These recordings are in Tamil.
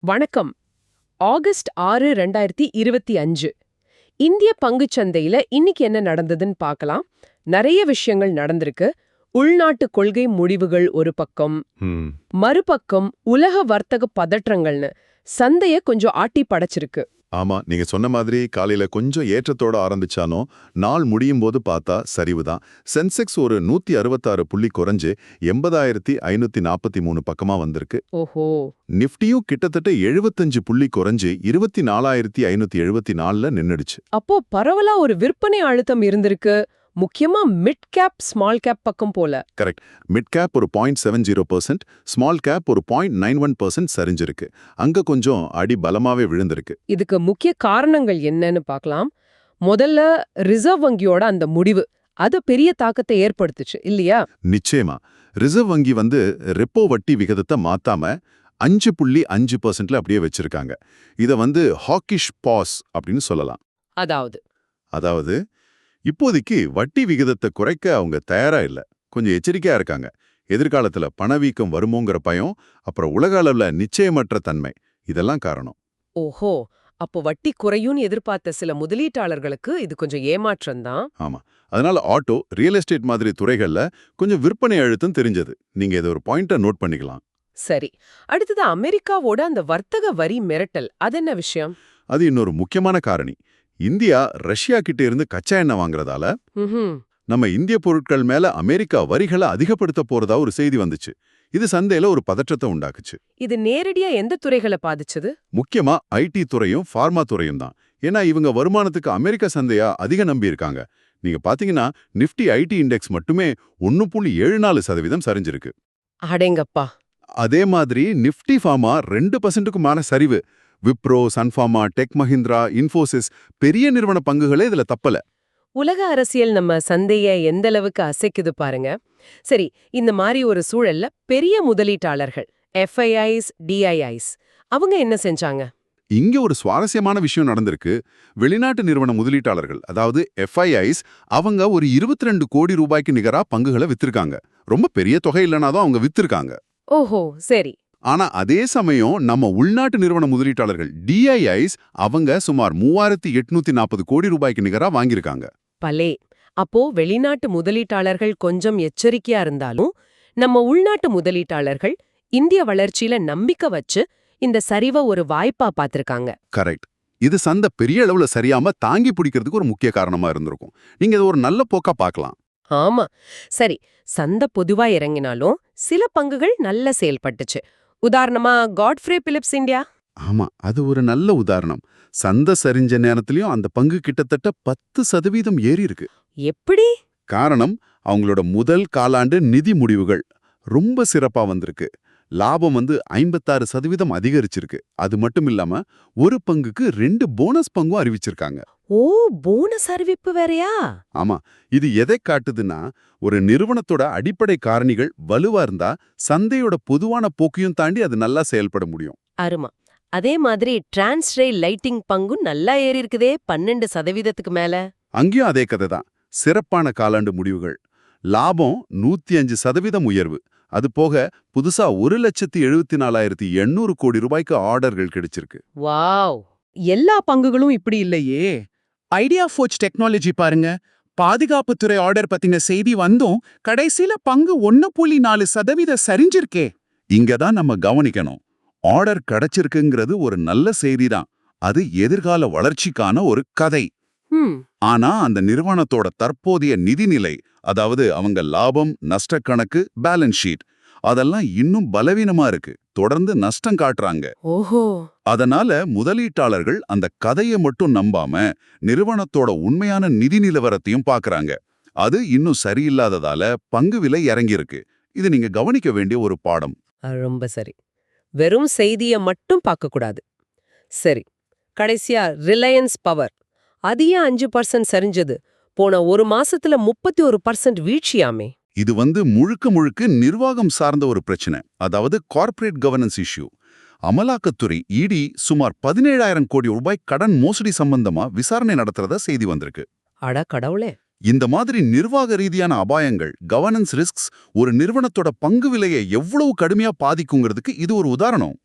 வணக்கம். ஆகஸ்ட் 6, 2025. இந்திய பங்குச் சந்தையில இன்னைக்கு என்ன நடந்ததுன்னு பார்க்கலாம். நிறைய விஷயங்கள் நடந்திருக்கு. உள்நாட்டு கொள்கை முடிவுகள் ஒரு பக்கம், மறுபக்கம் உலக வர்த்தக பதற்றங்கள்னு சந்தைய கொஞ்சம் ஆட்டி படைச்சிருக்கு. ஆமா, நீங்க சொன்ன மாதிரி காலையில கொஞ்சம் ஏற்றத்தோட ஆரம்பிச்சானோ நாள் முடியும் போது பார்த்தா சரிவுதான். சென்செக்ஸ் ஒரு 166 புள்ளி குறைஞ்சு 80,543 பக்கமா வந்திருக்கு. ஓஹோ. நிஃப்டியும் கிட்டத்தட்ட 75 புள்ளி குறைஞ்சு 24,574ல நின்னுடுச்சு. அப்போ பரவலா ஒரு விற்பனை அழுத்தம் இருந்திருக்கு. முக்கியமா மிட் கேப் ஸ்மால் கேப் பக்கம் போல. கரெக்ட். மிட் கேப் ஒரு 0.70%, ஸ்மால் கேப் ஒரு 0.91% சரிஞ்சிருக்கு. அங்க கொஞ்சம் அடி பலமாவே விழுந்திருக்கு. இதுக்கு முக்கிய காரணங்கள் என்னன்னு பார்க்கலாம். முதல்ல ரிசர்வ் வங்கியோட அந்த முடிவு அது பெரிய தாக்கத்தை ஏற்படுத்துச்சு இல்லையா? நிச்சயமா. ரிசர்வ் வங்கி ரெப்போ வட்டி விகிதத்தை மாத்தாம 5.5%ல அப்படியே வச்சிருக்காங்க. இத ஹாக்கிஷ் பாஸ் அப்படின்னு சொல்லலாம். அதாவது இப்போதைக்கு வட்டி விகிதத்தை குறைக்க அவங்க தயாரா இல்ல. கொஞ்சம் எச்சரிக்கையா இருக்காங்க. எதிர்காலத்துல பணவீக்கம் வருமோங்கிற பயம், அப்புறம் உலக அளவுல நிச்சயமற்ற தன்மை, இதெல்லாம் காரணம். ஓஹோ. அப்போ வட்டி குறையும்னு எதிர்பார்த்த சில முதலீட்டாளர்களுக்கு இது கொஞ்சம் ஏமாற்றம் தான். ஆமா. அதனால ஆட்டோ, ரியல் எஸ்டேட் மாதிரி துறைகள்ல கொஞ்சம் விற்பனை அழுத்தம் தெரிஞ்சது. நீங்க இதை ஒரு பாயிண்ட்டை நோட் பண்ணிக்கலாம். சரி. அடுத்தது அமெரிக்காவோட அந்த வர்த்தக வரி மிரட்டல், அது என்ன விஷயம்? அது இன்னொரு முக்கியமான காரணி. இந்தியா ரஷ்யா கிட்ட இருந்து கச்சா எண்ணெய் வாங்குறதால நம்ம இந்திய பொருட்கள் மேல அமெரிக்கா வரிகளை அதிகப்படுத்த போறதா ஒரு செய்தி வந்துச்சு. இது சந்தையில ஒரு பதற்றத்தை உண்டாக்குச்சு. இது நேரடியா எந்த துறைகளை பாதிச்சது? முக்கியமா ஐடி துறையும் ஃபார்மா துறையும் தான். ஏன்னா இவங்க வருமானத்துக்கு அமெரிக்க சந்தையா அதிக நம்பி இருக்காங்க. நீங்க பாத்தீங்கன்னா நிஃப்டி ஐடி இண்டெக்ஸ் மட்டுமே 1.74% சரிஞ்சிருக்கு. அடேங்கப்பா. அதே மாதிரி நிஃப்டி ஃபார்மா 2%க்கும் மேல சரிவு. விப்ரோ, சன்ஃபார்மா, டெக் மஹிந்திரா, இன்ஃபோசிஸ் பெரிய நிறுவன பங்குகளே இதுல தப்பல. உலக அரசியல் நம்ம சந்தைய எந்த அளவுக்கு அசைக்குது பாருங்க. சரி, இந்த மாதிரி ஒரு சூழல்ல பெரிய முதலீட்டாளர்கள் எஃப்ஐஐஸ், டிஐஐஸ் அவங்க என்ன செஞ்சாங்க? இங்க ஒரு சுவாரஸ்யமான விஷயம் நடந்திருக்கு. வெளிநாட்டு நிறுவன முதலீட்டாளர்கள், அதாவது எஃப்ஐஐஸ், அவங்க ஒரு 22 கோடி ரூபாய்க்கு நிகரா பங்குகளை வித்திருக்காங்க. ரொம்ப பெரிய தொகை இல்லைனாதான் அவங்க வித்திருக்காங்க. ஓஹோ, சரி. ஆனா அதே சமயம் நம்ம உள்நாட்டு நிறுவன முதலீட்டாளர்கள் டிஐஐஸ் அவங்க சுமார் 3,840 கோடி ரூபாய்க்கு நிகரா வாங்கியிருக்காங்க. பலே. அப்போ வெளிநாட்டு முதலீட்டாளர்கள் கொஞ்சம் எச்சரிக்கையா இருந்தாலும் நம்ம உள்நாட்டு முதலீட்டாளர்கள் இந்திய வளர்ச்சியில நம்பிக்கை வச்சு இந்த சரிவை ஒரு வாய்ப்பா பார்த்திருக்காங்க. கரெக்ட். இது சந்தை பெரிய அளவுல சரியாம தாங்கி பிடிக்கிறதுக்கு ஒரு முக்கிய காரணமா இருந்திருக்கும். நீங்க இது ஒரு நல்ல போக்கா பார்க்கலாம். ஆமா. சரி, சந்தை பொதுவா இறங்கினாலும் சில பங்குகள் நல்ல செயல்பட்டுச்சு. உதாரணமா காட்ஃப்ரே பிலிப்ஸ் இந்தியா. ஆமா, அது ஒரு நல்ல உதாரணம். சந்தை சரிஞ்ச நேரத்திலயும் அந்த பங்கு கிட்டத்தட்ட 10% ஏறி இருக்கு. எப்படி? காரணம், அவங்களோட முதல் காலாண்டு நிதி முடிவுகள் ரொம்ப சிறப்பா வந்திருக்கு. லாபம் 56% அதிகரிச்சிருக்கு. அது மட்டும் இல்லாம ஒரு பங்குக்கு 2 போனஸ் பங்கும் அறிவிச்சிருக்காங்க. ஓ, போனஸ் அறிவிப்பு வேறயா? ஆமா. இது எதை காட்டுதுன்னா, ஒரு நிறுவனத்தோட அடிப்படை காரணிகள் வலுவா இருந்தா சந்தையோட பொதுவான போக்கையும் தாண்டி அது நல்லா செயல்பட முடியும். அருமா. அதே மாதிரி டிரான்ஸ்ரேல் லைட்டிங் பங்கும் நல்லா ஏறி இருக்குதே, 12% மேல. அங்கேயும் அதே கதை தான். சிறப்பான காலாண்டு முடிவுகள். லாபம் 105% உயர்வு. அது போக புதுசா 1,74,800 கோடி ரூபாய்க்கு ஆர்டர்கள் கிடைச்சிருக்கு. வாவ். எல்லா பங்குகளும் இப்படி இல்லையே. ஐடியா ஃபோர்ஜ் டெக்னாலஜி பாருங்க. பாதுகாப்புத்துறை ஆர்டர் பத்தின செய்தி வந்தும் கடைசியில பங்கு 1.4% சரிஞ்சிருக்கே. இங்கதான் நம்ம கவனிக்கணும். ஆர்டர் கிடைச்சிருக்குங்கிறது ஒரு நல்ல செய்திதான். அது எதிர்கால வளர்ச்சிக்கான ஒரு கதை. ஆனா அந்த நிறுவனத்தோட தற்போதைய நிதிநிலை, அதாவது அவங்க லாபம் நஷ்ட கணக்கு, பேலன்ஸ் ஷீட், அதெல்லாம் இன்னும் பலவீனமா இருக்கு. தொடர்ந்து நஷ்டம் காட்டுறாங்க. ஓஹோ. அதனால முதலீட்டாளர்கள் அந்த கதையை மட்டும் நம்பாம நிறுவனத்தோட உண்மையான நிதி நிலவரத்தையும் பாக்குறாங்க. அது இன்னும் சரியில்லாததால பங்கு விலை இறங்கியிருக்கு. இது நீங்க கவனிக்க வேண்டிய ஒரு பாடம். ரொம்ப சரி. வெறும் செய்திய மட்டும் பார்க்க கூடாது. சரி, கடைசியா ரிலையன்ஸ் பவர், அது ஏன் 5% சரிஞ்சது? போன ஒரு மாசத்துல 31% வீழ்ச்சியாமே. இது முழுக்க முழுக்க நிர்வாகம் சார்ந்த ஒரு பிரச்சனை. அதாவது கார்ப்பரேட் கவர்னன்ஸ் இஷ்யூ. அமலாக்கத்துறை இடி சுமார் 17,000 கோடி ரூபாய் கடன் மோசடி சம்பந்தமா விசாரணை நடத்துறதா செய்தி வந்திருக்கு. அட கடவுளே. இந்த மாதிரி நிர்வாக ரீதியான அபாயங்கள், கவர்னன்ஸ் ரிஸ்க்ஸ் ஒரு நிறுவனத்தோட பங்கு விலையை எவ்வளவு கடுமையா பாதிக்குங்கிறதுக்கு இது ஒரு உதாரணம்.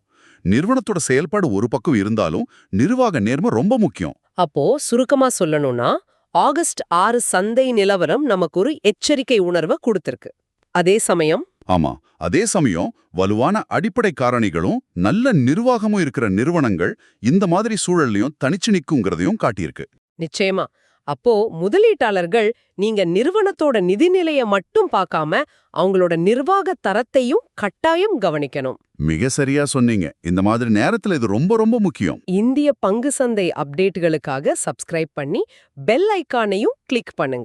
நிறுவனத்தோட செயல்பாடு ஒரு பக்கம் இருந்தாலும் நிர்வாக நேர்மை ரொம்ப முக்கியம். அப்போ சுருக்கமா சொல்லணும்னா ஆகஸ்ட் 6 சந்தை நிலவரம் நமக்கு ஒரு எச்சரிக்கை உணர்வை கொடுத்திருக்கு. அதே சமயம் ஆமா, அதே சமயம் வலுவான அடிப்படை காரணிகளும் நல்ல நிர்வாகமும் இருக்கிற நிறுவனங்கள் இந்த மாதிரி சூழல்லையும் தனிச்சு நிக்குங்கிறதையும் காட்டியிருக்கு. நிச்சயமா. அப்போ முதலீட்டாளர்கள் நீங்க நிறுவனத்தோட நிதிநிலைய மட்டும் பார்க்காம அவங்களோட நிர்வாக தரத்தையும் கட்டாயம் கவனிக்கணும். மிக சரியா சொன்னீங்க. இந்த மாதிரி நேரத்துல இது ரொம்ப ரொம்ப முக்கியம். இந்திய பங்கு சந்தை அப்டேட்டுகளுக்காக சப்ஸ்கிரைப் பண்ணி பெல் ஐகானையும் கிளிக் பண்ணுங்க.